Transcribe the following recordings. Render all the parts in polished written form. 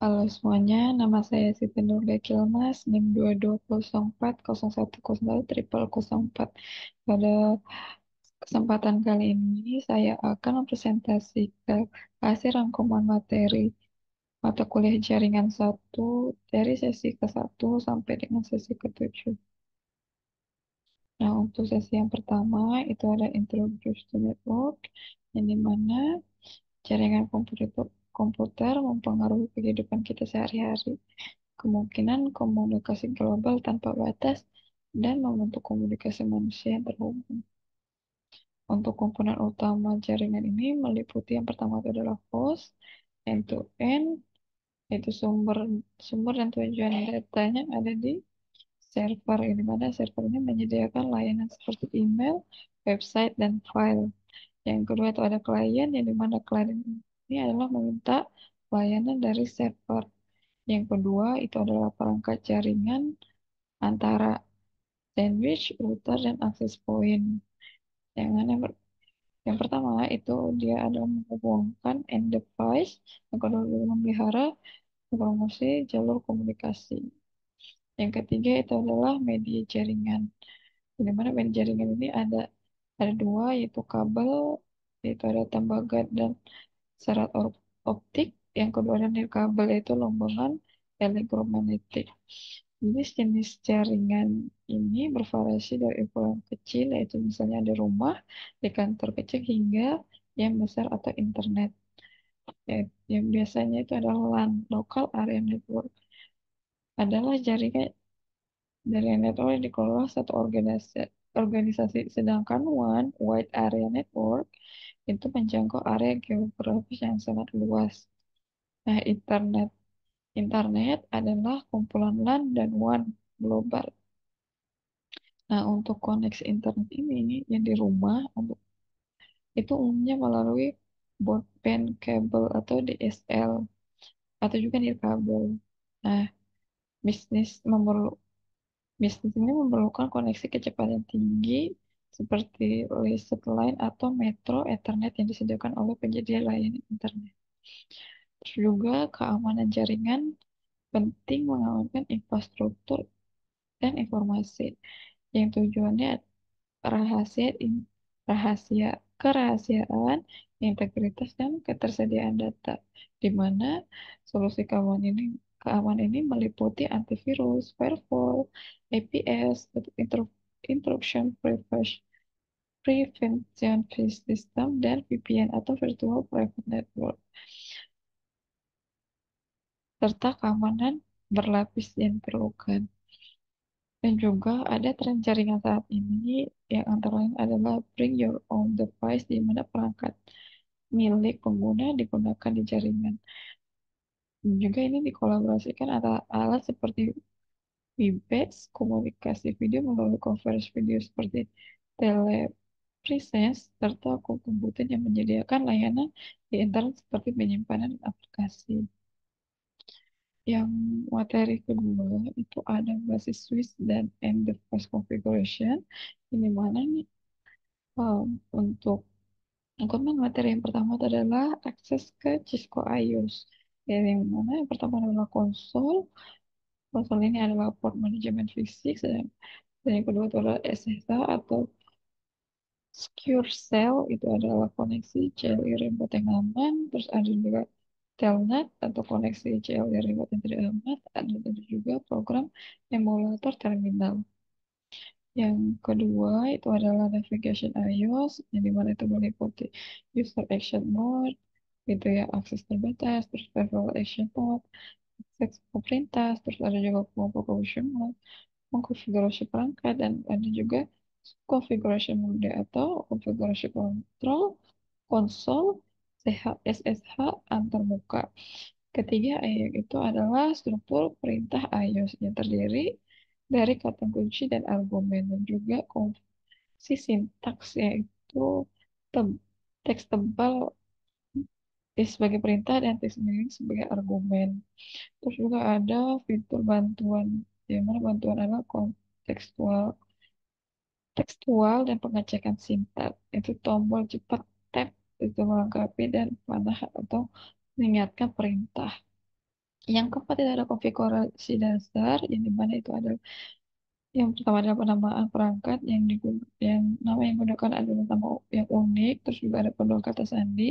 Halo semuanya, nama saya Siti Nurga Kilmas, NIM 220401010004. Pada kesempatan kali ini, saya akan mempresentasikan hasil rangkuman materi mata kuliah jaringan satu dari sesi ke-1 sampai dengan sesi ke-7. Nah, untuk sesi yang pertama, itu ada Introduction to Network, yang dimana jaringan komputer mempengaruhi kehidupan kita sehari-hari, kemungkinan komunikasi global tanpa batas, dan membentuk komunikasi manusia yang terhubung. Untuk komponen utama jaringan ini meliputi yang pertama itu adalah host, end-to-end, yaitu sumber sumber dan tujuan datanya ada di server, ini mana server ini menyediakan layanan seperti email, website, dan file. Yang kedua itu ada klien, yang dimana klien ini adalah meminta layanan dari server. Yang kedua itu adalah perangkat jaringan antara sandwich, router, dan access point. Yang mana yang pertama itu dia adalah menghubungkan end device, yang kedua adalah memelihara promosi jalur komunikasi. Yang ketiga itu adalah media jaringan. Di mana media jaringan ini ada dua, yaitu kabel, yaitu ada tembaga dan serat optik. Yang kedua ada nirkabel, yaitu lombangan elektromagnetik. Jenis-jenis jaringan ini bervariasi dari ukuran kecil, yaitu misalnya di rumah, di kantor kecil, hingga yang besar atau internet. Yang biasanya itu adalah LAN, Local Area Network. Adalah jaringan dari network yang dikelola satu organisasi, sedangkan One Wide Area Network itu menjangkau area geografis yang sangat luas. Nah, internet adalah kumpulan LAN dan WAN global. Nah, untuk koneksi internet ini yang di rumah itu umumnya melalui broadband cable atau DSL atau juga nirkabel. Nah, bisnis memerlu bisnis ini memerlukan koneksi kecepatan tinggi seperti listrik line atau metro Ethernet yang disediakan oleh penyedia layanan internet. Terus juga keamanan jaringan penting mengamankan infrastruktur dan informasi yang tujuannya rahasia, rahasia, kerahasiaan, integritas, dan ketersediaan data, di mana solusi keamanan ini meliputi antivirus, firewall, APS, interruption prevention system, dan VPN atau virtual private network, serta keamanan berlapis yang diperlukan. Dan juga ada tren jaringan saat ini yang antara lain adalah bring your own device, di mana perangkat milik pengguna digunakan di jaringan. Dan juga ini dikolaborasikan antara alat seperti Webex, komunikasi video melalui konferensi video seperti telepresence, serta komputer yang menyediakan layanan di internet seperti penyimpanan aplikasi. Yang materi kedua itu ada basis switch dan end device configuration. Ini mana nih? Untuk rangkuman materi yang pertama itu adalah akses ke Cisco iOS. Yang mana yang pertama adalah konsol. Konsol ini adalah port manajemen fisik, dan yang kedua itu adalah SSH atau Secure Cell, itu adalah koneksi CLI remote yang aman. Terus ada juga Telnet atau koneksi CLI remote yang tidak aman. Ada juga program emulator terminal. Yang kedua itu adalah navigation iOS, yang dimana itu meliputi user action mode, gitu ya, akses terbatas, terus level action mode, akses pemerintah, terus ada juga configuration mode, mengkonfigurasi perangkat, dan ada juga configuration mode atau konfigurasi kontrol konsol SSH antarmuka. Ketiga itu adalah struktur perintah iOS yang terdiri dari kata kunci dan argumen, dan juga si sintaks, yaitu tem- teks tebal sebagai perintah dan teks miring sebagai argumen. Terus juga ada fitur bantuan, di mana bantuan adalah kontekstual, tekstual dan pengecekan sintaks. Itu tombol cepat tab itu melengkapi dan panah atau mengingatkan perintah. Yang keempat itu ada konfigurasi dasar, yang dimana itu adalah yang pertama adalah penamaan perangkat yang nama yang digunakan adalah nama yang unik, terus juga ada pendua kata sandi,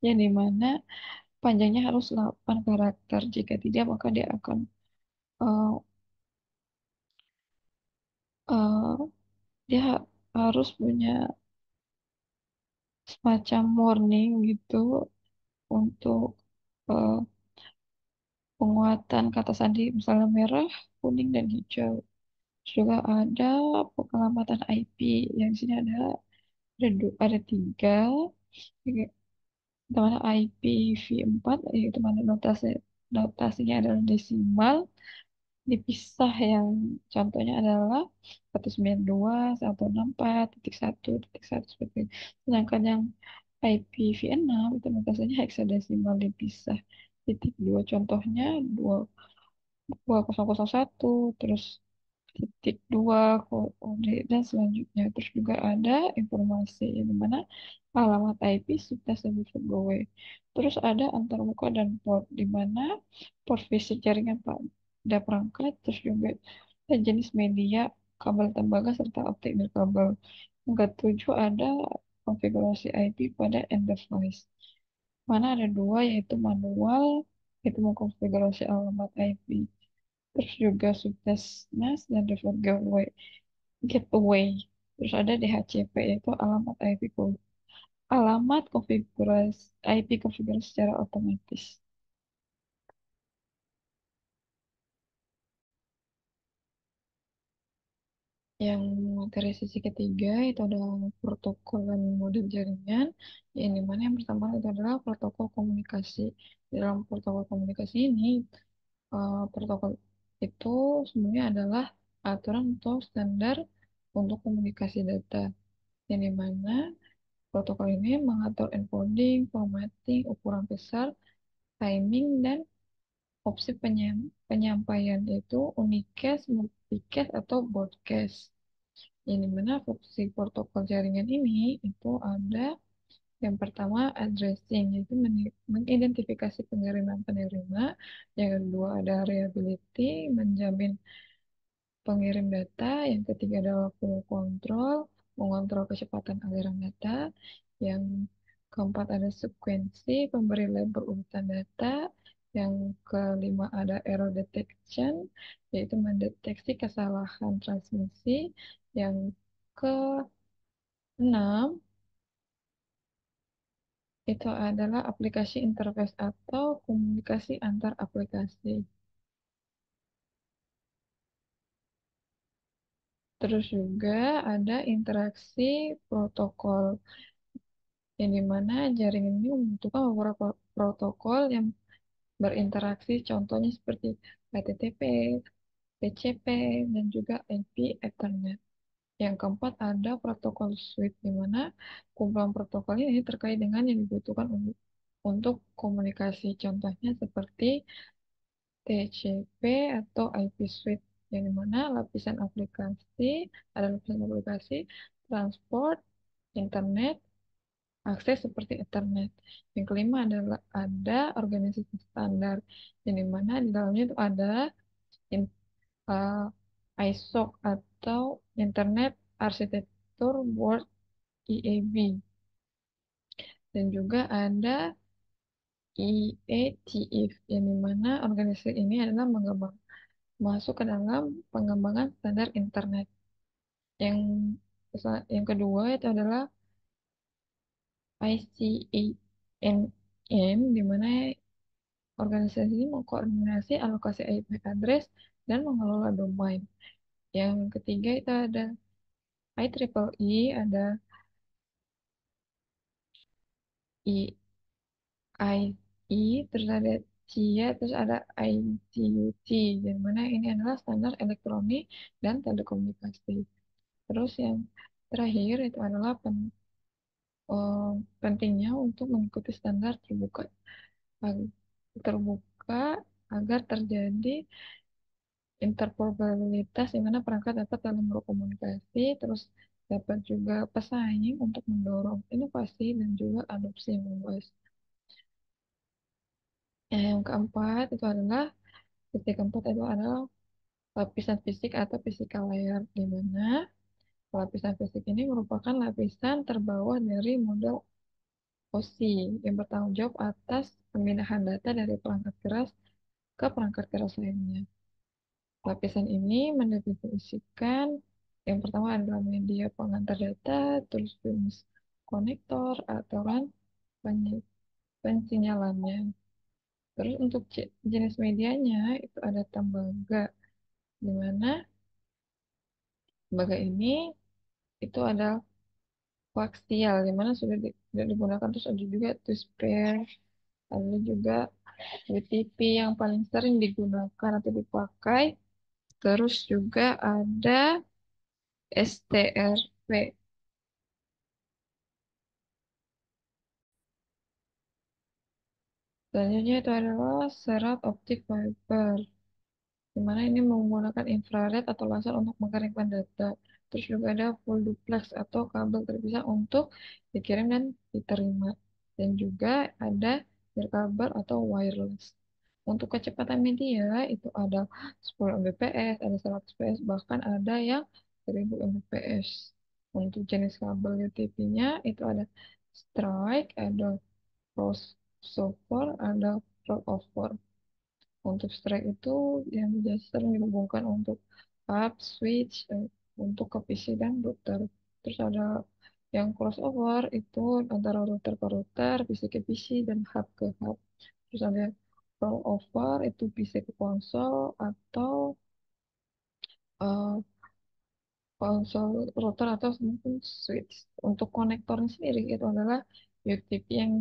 yang dimana panjangnya harus 8 karakter. Jika tidak, maka dia akan eh, eh, dia harus punya semacam warning gitu untuk eh, penguatan kata sandi, misalnya merah, kuning, dan hijau. Terus juga ada pengelamatan IP, yang di sini ada tiga. Di mana IPv4 yaitu mana notasinya adalah desimal dipisah, yang contohnya adalah 192, 164.1.1 seperti itu. Sedangkan yang IPv6 itu notasinya heksadesimal dipisah titik dua, contohnya 2001, terus titik dua kode dan selanjutnya. Terus juga ada informasi di mana alamat IP sudah sebagai. Terus ada antarmuka dan port, di mana port fisik jaringan pada perangkat, terus juga ada jenis media, kabel tembaga, serta optik nirkabel. Yang ketujuh ada konfigurasi IP pada end device. Mana ada dua, yaitu manual, yaitu mengkonfigurasi alamat IP. Terus juga Sukses dan Default Gateway. Terus ada DHCP, yaitu alamat konfigurasi IP konfigurasi secara otomatis. Yang dari sisi ketiga itu ada protokol dan model jaringan. Yang dimana yang pertama itu adalah protokol komunikasi. Dalam protokol komunikasi ini, protokol itu sebenarnya adalah aturan atau standar untuk komunikasi data. Yang dimana protokol ini mengatur encoding, formatting, ukuran besar, timing, dan opsi penyampaian, yaitu unicast, multicast, atau broadcast. Yang dimana fungsi protokol jaringan ini itu ada yang pertama addressing, yaitu mengidentifikasi pengiriman-penerima. Yang kedua ada reliability, menjamin pengirim data. Yang ketiga adalah flow control, mengontrol kecepatan aliran data. Yang keempat ada sekuensi, pemberi label urutan data. Yang kelima ada error detection, yaitu mendeteksi kesalahan transmisi. Yang keenam itu adalah aplikasi interface atau komunikasi antar aplikasi. Terus juga ada interaksi protokol, yang dimana jaringan ini membutuhkan beberapa protokol yang berinteraksi, contohnya seperti HTTP, TCP, dan juga IP Ethernet. Yang keempat ada protokol switch, di mana kumpulan protokol ini terkait dengan yang dibutuhkan untuk komunikasi, contohnya seperti TCP atau IP switch, yang dimana ada lapisan aplikasi, transport, internet, akses seperti Ethernet. Yang kelima adalah ada organisasi standar, yang dimana di dalamnya itu ada in- uh, ISOC atau Internet Architecture Board, IAB, dan juga ada IETF, yang dimana organisasi ini adalah masuk ke dalam pengembangan standar internet. Yang yang kedua itu adalah ICANN, di mana organisasi ini mengkoordinasi alokasi IP address dan mengelola domain. Yang ketiga itu ada IEEE, ada IIE, terus ada CIA, terus ada ITUT, yang mana ini adalah standar elektronik dan telekomunikasi. Terus yang terakhir itu adalah eh, pentingnya untuk mengikuti standar ag- terbuka agar terjadi interoperabilitas, di mana perangkat dapat saling berkomunikasi, terus dapat juga pesaing untuk mendorong inovasi dan juga adopsi yang luas. Yang keempat itu adalah titik keempat itu adalah lapisan fisik atau physical layer, di mana lapisan fisik ini merupakan lapisan terbawah dari model OSI yang bertanggung jawab atas pemindahan data dari perangkat keras ke perangkat keras lainnya. Lapisan ini mendefinisikan yang pertama adalah media pengantar data, terus jenis konektor, aturan pensinyalannya. Terus untuk jenis medianya itu ada tembaga, di mana tembaga ini itu ada koaksial, di mana sudah digunakan, terus ada juga twist pair, ada juga WTP yang paling sering digunakan atau dipakai, terus juga ada STRP. Selanjutnya itu adalah serat optik fiber, di mana ini menggunakan infrared atau laser untuk mengeringkan data. Terus juga ada full duplex atau kabel terpisah untuk dikirim dan diterima. Dan juga ada nirkabel atau wireless. Untuk kecepatan media itu ada 10 Mbps, ada 100 fps, bahkan ada yang 1000 Mbps. Untuk jenis kabel UTP-nya itu ada strike, ada crossover, ada rollover. Untuk strike itu yang biasa sering dihubungkan untuk hub, switch, untuk ke PC dan router. Terus ada yang crossover itu antara router ke router, PC ke PC, dan hub ke hub. Terus ada rollover itu PC ke konsol atau eh, konsol router atau mungkin switch. Untuk konektornya sendiri itu adalah UTP yang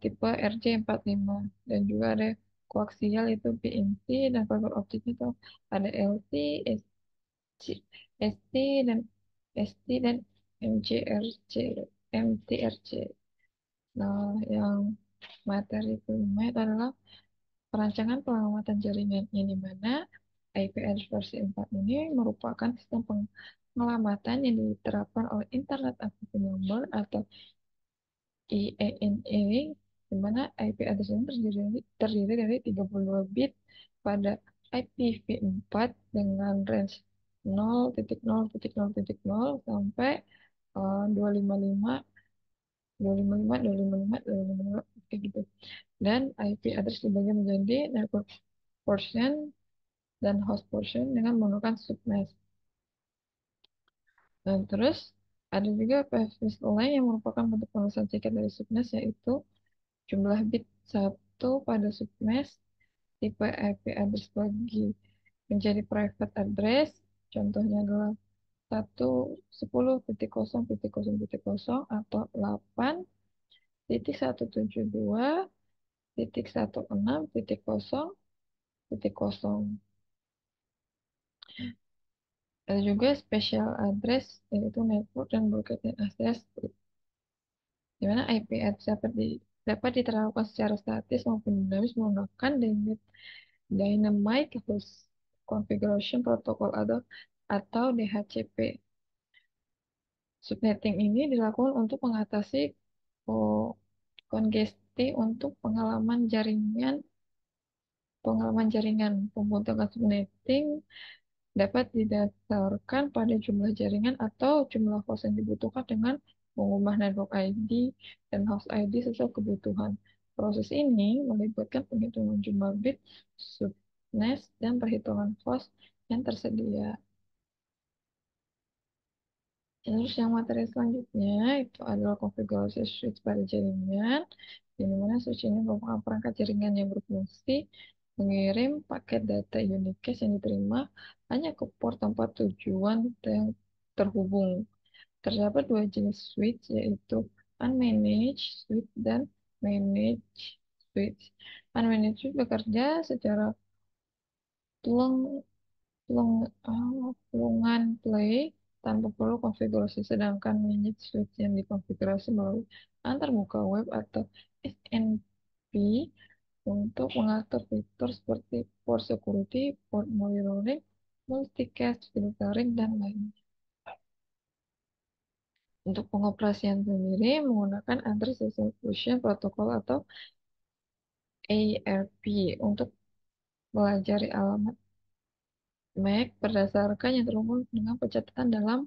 tipe RJ45, dan juga ada koaksial itu PNC, dan fiber optik itu ada LT, SC, ST dan ST dan MJRC, MTRC. Nah, yang materi kelima itu adalah perancangan pengamatan jaringan, yang di mana IP address versi 4 ini merupakan sistem pengelamatan yang diterapkan oleh Internet Approving Number atau IANA, di mana IP address ini terdiri dari 32 bit pada IPv4 dengan range 0.0.0.0 sampai 255, 255, 255, 255, kayak gitu. Dan IP address dibagi menjadi network portion dan host portion dengan menggunakan subnet. Dan terus ada juga PFS lain yang merupakan bentuk penulisan singkat dari subnet, yaitu jumlah bit satu pada submesh. Tipe IP address bagi menjadi private address, contohnya adalah 110.0.0.0 atau 8.172.16.0.0. Ada juga special address, yaitu network dan broadcast access, di mana IP address dapat diterapkan secara statis maupun dinamis menggunakan Dynamic Host Configuration Protocol atau DHCP. Subnetting ini dilakukan untuk mengatasi kongesti untuk pengalaman jaringan. Pembentukan subnetting dapat didasarkan pada jumlah jaringan atau jumlah host yang dibutuhkan dengan mengubah network ID dan host ID sesuai kebutuhan. Proses ini melibatkan penghitungan jumlah bit subnet dan perhitungan host yang tersedia. Terus yang materi selanjutnya itu adalah konfigurasi switch pada jaringan, di mana switch ini merupakan perangkat jaringan yang berfungsi mengirim paket data unicast yang diterima hanya ke port tempat tujuan yang terhubung. Terdapat dua jenis switch, yaitu unmanaged switch dan managed switch. Unmanaged switch bekerja secara plug plungan play tanpa perlu konfigurasi, sedangkan managed switch yang dikonfigurasi melalui antarmuka web atau SNP untuk mengatur fitur seperti port security, port monitoring, multicast filtering, dan lainnya. Untuk pengoperasian sendiri menggunakan Address Resolution Protocol atau ARP untuk pelajari alamat MAC berdasarkan yang terhubung dengan pencatatan dalam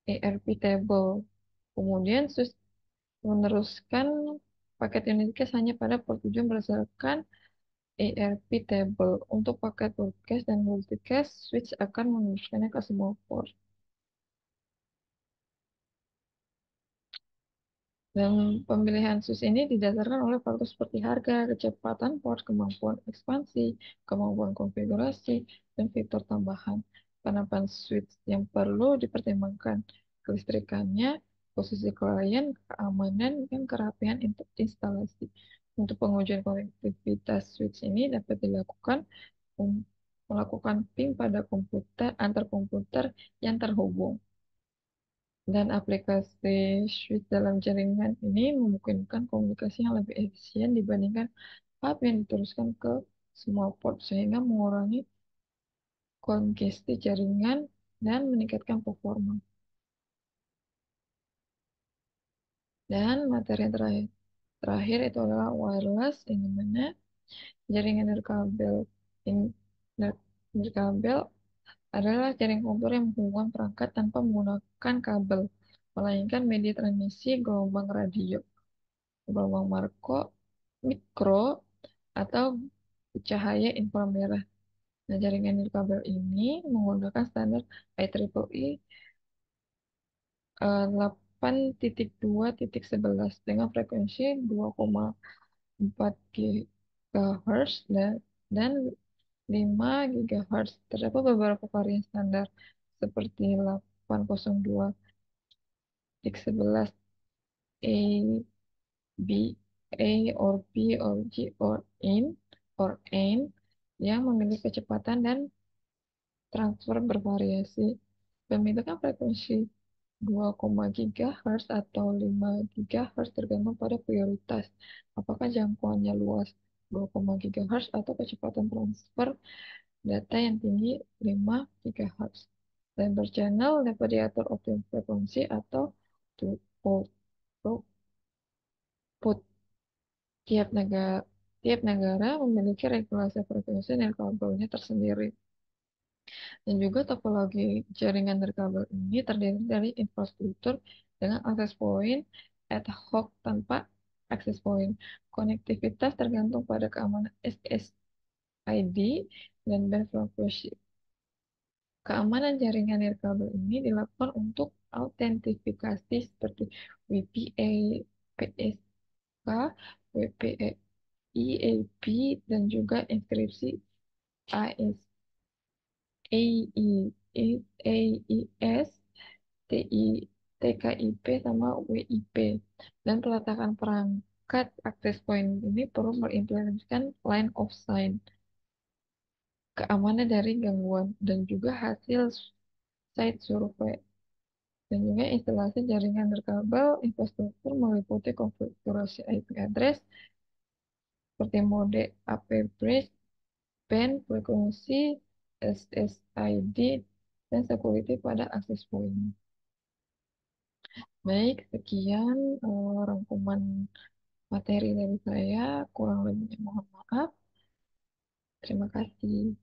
ARP table. Kemudian meneruskan paket unit case hanya pada pertujuan berdasarkan ARP table. Untuk paket broadcast dan multicast, switch akan meneruskannya ke semua port. Dan pemilihan switch ini didasarkan oleh faktor seperti harga, kecepatan port, kemampuan ekspansi, kemampuan konfigurasi, dan fitur tambahan. Penerapan switch yang perlu dipertimbangkan kelistrikannya, posisi klien, keamanan, dan kerapian instalasi. Untuk pengujian konektivitas switch ini dapat dilakukan melakukan ping pada komputer antar komputer yang terhubung. Dan aplikasi switch dalam jaringan ini memungkinkan komunikasi yang lebih efisien dibandingkan hub yang diteruskan ke semua port, sehingga mengurangi kongesti jaringan dan meningkatkan performa. Dan materi yang terakhir itu adalah wireless, yang dimana jaringan nirkabel in- nirkabel adalah jaringan komputer yang menghubungkan perangkat tanpa menggunakan kabel, melainkan media transmisi gelombang radio, gelombang mikro, atau cahaya inframerah. Nah, jaringan nirkabel ini menggunakan standar IEEE 8.2.11 dengan frekuensi 2,4 GHz dan 5 GHz. Terdapat beberapa varian standar seperti 802.11 A, B, A or B or G or N yang memiliki kecepatan dan transfer bervariasi. Pemilikan frekuensi 2, GHz atau 5 GHz tergantung pada prioritas. Apakah jangkauannya luas 2, GHz atau kecepatan transfer data yang tinggi 5 GHz. Dan berchannel dapat diatur optimum frekuensi atau throughput. Tiap negara, tiap negara memiliki regulasi frekuensi nirkabelnya tersendiri. Dan juga topologi jaringan nirkabel ini terdiri dari infrastruktur dengan akses point ad hoc tanpa akses point. Konektivitas tergantung pada keamanan SSID dan band frequency. Keamanan jaringan nirkabel ini dilakukan untuk autentifikasi seperti WPA, PSK, WPA, EAP, dan juga inskripsi AS, AI, AIS, TI, TKIP, sama WIP. Dan peletakan perangkat access point ini perlu mengimplementasikan line of sight, keamanan dari gangguan, dan juga hasil site survei. Dan juga instalasi jaringan berkabel infrastruktur meliputi konfigurasi IP address seperti mode AP bridge, band, frekuensi, SSID, dan security pada access point. Baik, sekian rangkuman materi dari saya. Kurang lebihnya mohon maaf. Terima kasih.